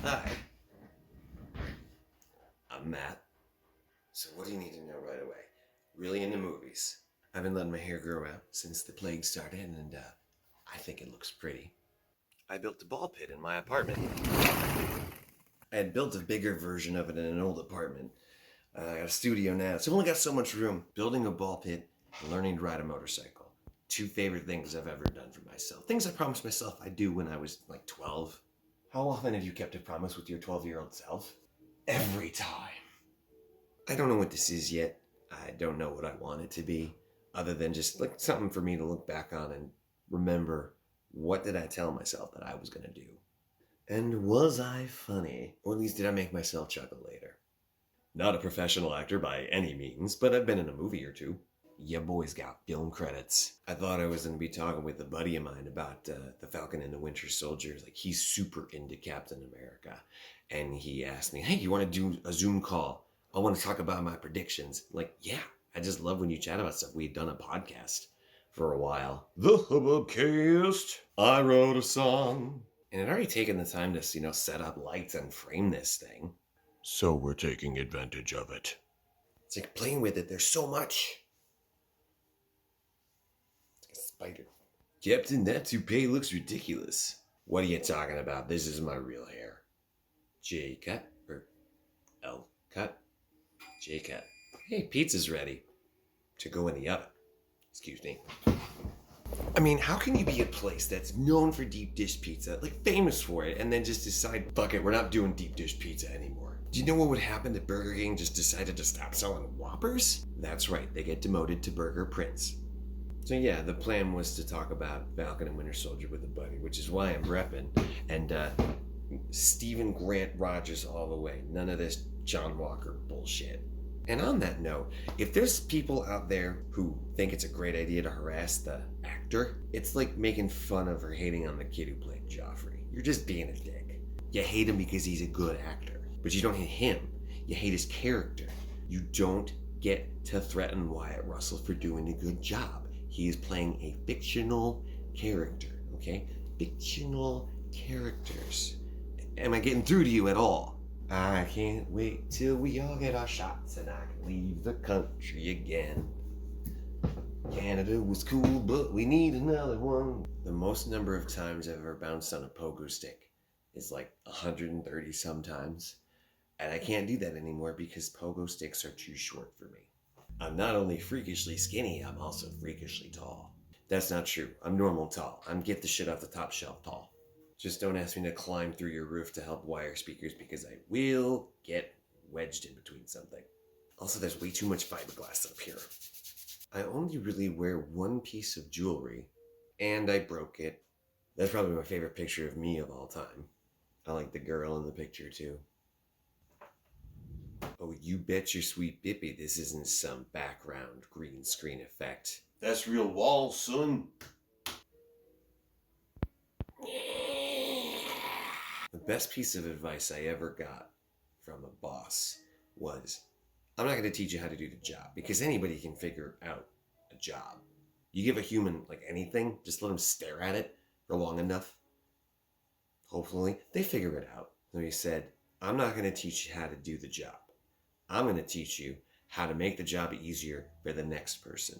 Hi, I'm Matt. So what do you need to know right away? Really into movies. I've been letting my hair grow out since the plague started, and I think it looks pretty. I built a ball pit in my apartment. I had built a bigger version of it in an old apartment. I got a studio now, so I've only got so much room. Building a ball pit and learning to ride a motorcycle. Two favorite things I've ever done for myself. Things I promised myself I'd do when I was like 12. How often have you kept a promise with your 12-year-old self? Every time. I don't know what this is yet. I don't know what I want it to be, other than just like something for me to look back on and remember, what did I tell myself that I was going to do? And was I funny? Or at least did I make myself chuckle later? Not a professional actor by any means, but I've been in a movie or two. Ya boys got film credits. I thought I was going to be talking with a buddy of mine about the Falcon and the Winter Soldier. Like, he's super into Captain America. And he asked me, hey, you want to do a Zoom call? I want to talk about my predictions. Like, yeah, I just love when you chat about stuff. We'd done a podcast for a while. The Hubbubcast. I wrote a song. And I'd already taken the time to, set up lights and frame this thing. So we're taking advantage of it. It's like playing with it. There's so much. It's like a spider. Captain, that toupee looks ridiculous. What are you talking about? This is my real hair. J cut or L cut? J cut. Hey, pizza's ready to go in the oven. Excuse me. I mean, how can you be a place that's known for deep dish pizza, like famous for it, and then just decide, fuck it, we're not doing deep dish pizza anymore? Do you know what would happen if Burger King just decided to stop selling Whoppers? That's right, they get demoted to Burger Prince. So yeah, the plan was to talk about Falcon and Winter Soldier with a buddy, which is why I'm repping. And Stephen Grant Rogers all the way. None of this John Walker bullshit. And on that note, if there's people out there who think it's a great idea to harass the actor, it's like making fun of or hating on the kid who played Joffrey. You're just being a dick. You hate him because he's a good actor, but you don't hate him. You hate his character. You don't get to threaten Wyatt Russell for doing a good job. He is playing a fictional character, okay? Fictional characters. Am I getting through to you at all? I can't wait till we all get our shots and I can leave the country again. Canada was cool, but we need another one. The most number of times I've ever bounced on a pogo stick is like 130 sometimes. And I can't do that anymore because pogo sticks are too short for me. I'm not only freakishly skinny, I'm also freakishly tall. That's not true. I'm normal tall. I'm get the shit off the top shelf tall. Just don't ask me to climb through your roof to help wire speakers because I will get wedged in between something. Also, there's way too much fiberglass up here. I only really wear one piece of jewelry, and I broke it. That's probably my favorite picture of me of all time. I like the girl in the picture too. Oh, you bet your sweet bippy this isn't some background green screen effect. That's real walls, son. The best piece of advice I ever got from a boss was, I'm not going to teach you how to do the job because anybody can figure out a job. You give a human like anything, just let them stare at it for long enough. Hopefully, they figure it out. So he said, I'm not going to teach you how to do the job. I'm going to teach you how to make the job easier for the next person.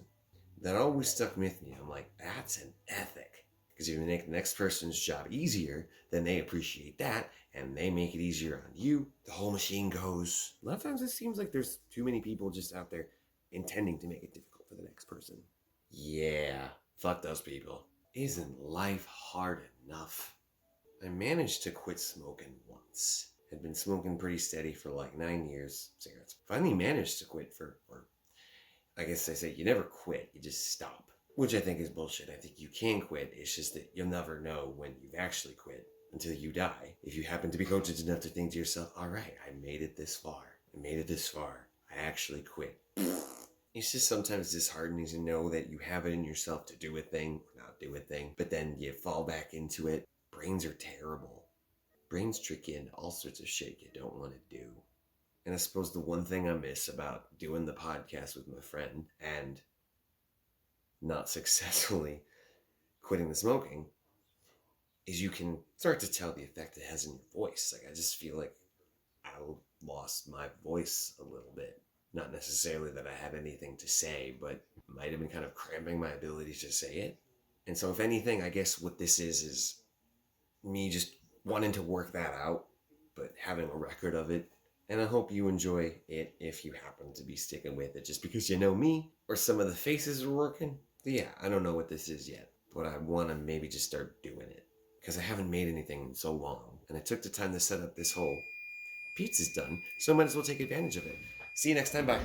That always stuck with me. I'm like, that's an ethic. Because if you make the next person's job easier, then they appreciate that, and they make it easier on you. The whole machine goes. A lot of times it seems like there's too many people just out there intending to make it difficult for the next person. Yeah, fuck those people. Isn't life hard enough? I managed to quit smoking once. Had been smoking pretty steady for like 9 years, cigarettes. Finally managed to quit or I guess I say you never quit, you just stop. Which I think is bullshit. I think you can quit. It's just that you'll never know when you've actually quit until you die. If you happen to be coached enough to think to yourself, all right, I made it this far. I actually quit. It's just sometimes disheartening to know that you have it in yourself to do a thing or not do a thing, but then you fall back into it. Brains are terrible. Brains trick you into all sorts of shit you don't want to do. And I suppose the one thing I miss about doing the podcast with my friend and not successfully quitting the smoking is you can start to tell the effect it has in your voice. Like, I just feel like I lost my voice a little bit. Not necessarily that I had anything to say, but might have been kind of cramping my ability to say it. And so, if anything, I guess what this is me just wanting to work that out, but having a record of it. And I hope you enjoy it if you happen to be sticking with it just because you know me or some of the faces are working. Yeah, I don't know what this is yet, but I want to maybe just start doing it because I haven't made anything in so long. And I took the time to set up this whole pizza's done, so I might as well take advantage of it. See you next time. Bye.